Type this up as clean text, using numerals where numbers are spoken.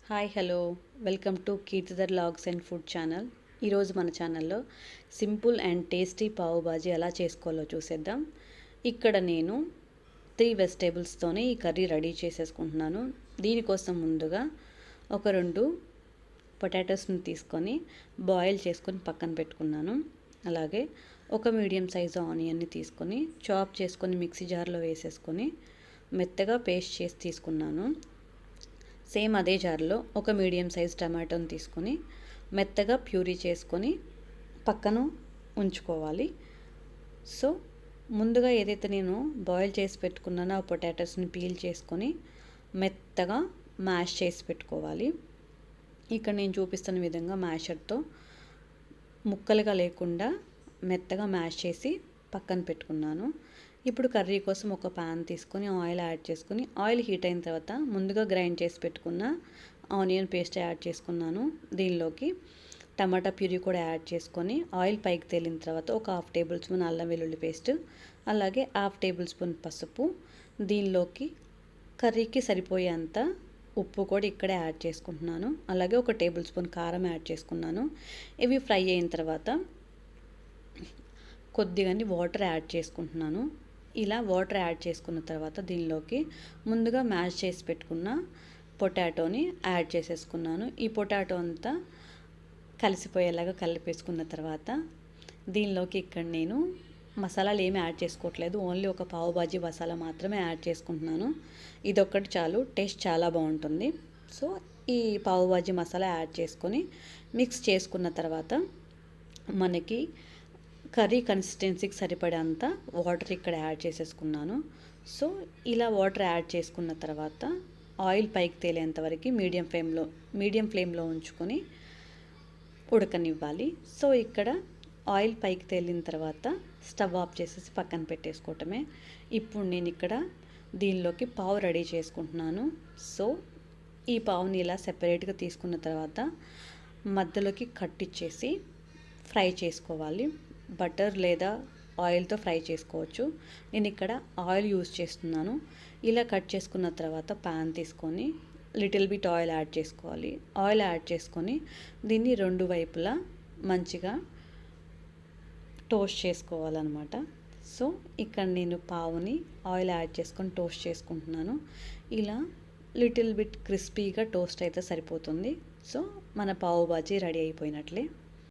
Hi hello welcome to Keerthidhar logs and food channel. ఈరోజు మన ఛానల్లో సింపుల్ అండ్ టేస్టీ పావు బాజీ ఎలా చేసుకోవాలో చూసేద్దాం. ఇక్కడ నేను 3 వెజిటేబుల్స్తోనే ఈ కర్రీ రెడీ చేసేసుకుంటున్నాను. దీనికోసం ముందుగా ఒక 2 పొటాటోస్ని తీసుకొని బాయిల్ చేసుకొని పక్కన పెట్టుకున్నాను. అలాగే ఒక మీడియం సైజు ఆనియన్ని తీసుకొని చాప్ చేసుకొని మిక్సీ జార్లో వేసేసుకొని మెత్తగా పేస్ట్ చేసి తీసుకున్నాను. సేమ్ అదే జార్లో ఒక మీడియం సైజ్ టమాటోని తీసుకొని మెత్తగా ప్యూరీ చేసుకొని పక్కన ఉంచుకోవాలి. సో ముందుగా ఏదైతే నేను బాయిల్ చేసి పెట్టుకున్నానో ఆ పొటాటోస్ని పీల్ చేసుకొని మెత్తగా మ్యాష్ చేసి పెట్టుకోవాలి. ఇక్కడ నేను చూపిస్తున్న విధంగా మ్యాషర్తో ముక్కలుగా లేకుండా మెత్తగా మ్యాష్ చేసి పక్కన పెట్టుకున్నాను. ఇప్పుడు కర్రీ కోసం ఒక ప్యాన్ తీసుకొని ఆయిల్ యాడ్ చేసుకొని ఆయిల్ హీట్ అయిన తర్వాత ముందుగా గ్రైండ్ చేసి పెట్టుకున్న ఆనియన్ పేస్ట్ యాడ్ చేసుకున్నాను. దీనిలోకి టమాటా ప్యూరీ కూడా యాడ్ చేసుకొని ఆయిల్ పైకి తేలిన తర్వాత ఒక 1/2 టేబుల్ స్పూన్ అల్లం వెల్లుల్లి పేస్ట్, అలాగే 1/2 టేబుల్ స్పూన్ పసుపు, దీనిలోకి కర్రీకి సరిపోయేంత ఉప్పు కూడా ఇక్కడే యాడ్ చేసుకుంటున్నాను. అలాగే ఒక టేబుల్ స్పూన్ కారం యాడ్ చేసుకున్నాను. ఇవి ఫ్రై అయిన తర్వాత కొద్దిగా వాటర్ యాడ్ చేసుకుంటున్నాను. ఇలా వాటర్ యాడ్ చేసుకున్న తర్వాత దీనిలోకి ముందుగా మ్యాష్ చేసి పెట్టుకున్న పొటాటోని యాడ్ చేసేసుకున్నాను. ఈ పొటాటో అంతా కలిసిపోయేలాగా కలిపేసుకున్న తర్వాత దీనిలోకి ఇక్కడ నేను మసాలాలు ఏమి యాడ్ చేసుకోవట్లేదు, ఓన్లీ ఒక పావు బాజీ మసాలా మాత్రమే యాడ్ చేసుకుంటున్నాను. ఇదొక్కటి చాలు, టేస్ట్ చాలా బాగుంటుంది. సో ఈ పావు బాజీ మసాలా యాడ్ చేసుకొని మిక్స్ చేసుకున్న తర్వాత మనకి కర్రీ కన్సిస్టెన్సీకి సరిపడేంత వాటర్ ఇక్కడ యాడ్ చేసేసుకున్నాను. సో ఇలా వాటర్ యాడ్ చేసుకున్న తర్వాత ఆయిల్ పైకి తేలేంత వరకు మీడియం ఫ్లేమ్లో ఉంచుకొని ఉడకనివ్వాలి. సో ఇక్కడ ఆయిల్ పైకి తేలిన తర్వాత స్టవ్ ఆఫ్ చేసేసి పక్కన పెట్టేసుకోవటమే. ఇప్పుడు నేను ఇక్కడ దీనిలోకి పావు రెడీ చేసుకుంటున్నాను. సో ఈ పావుని ఇలా సెపరేట్గా తీసుకున్న తర్వాత మధ్యలోకి కట్టిచ్చేసి ఫ్రై చేసుకోవాలి. బటర్ లేదా ఆయిల్తో ఫ్రై చేసుకోవచ్చు. నేను ఇక్కడ ఆయిల్ యూజ్ చేస్తున్నాను. ఇలా కట్ చేసుకున్న తర్వాత ప్యాన్ తీసుకొని లిటిల్ బిట్ ఆయిల్ యాడ్ చేసుకోవాలి. ఆయిల్ యాడ్ చేసుకొని దీన్ని 2 వైపులా మంచిగా టోస్ట్ చేసుకోవాలన్నమాట. సో ఇక్కడ నేను పావుని ఆయిల్ యాడ్ చేసుకొని టోస్ట్ చేసుకుంటున్నాను. ఇలా లిటిల్ బిట్ క్రిస్పీగా టోస్ట్ అయితే సరిపోతుంది. సో మన పావు బాజీ రెడీ అయిపోయినట్లే.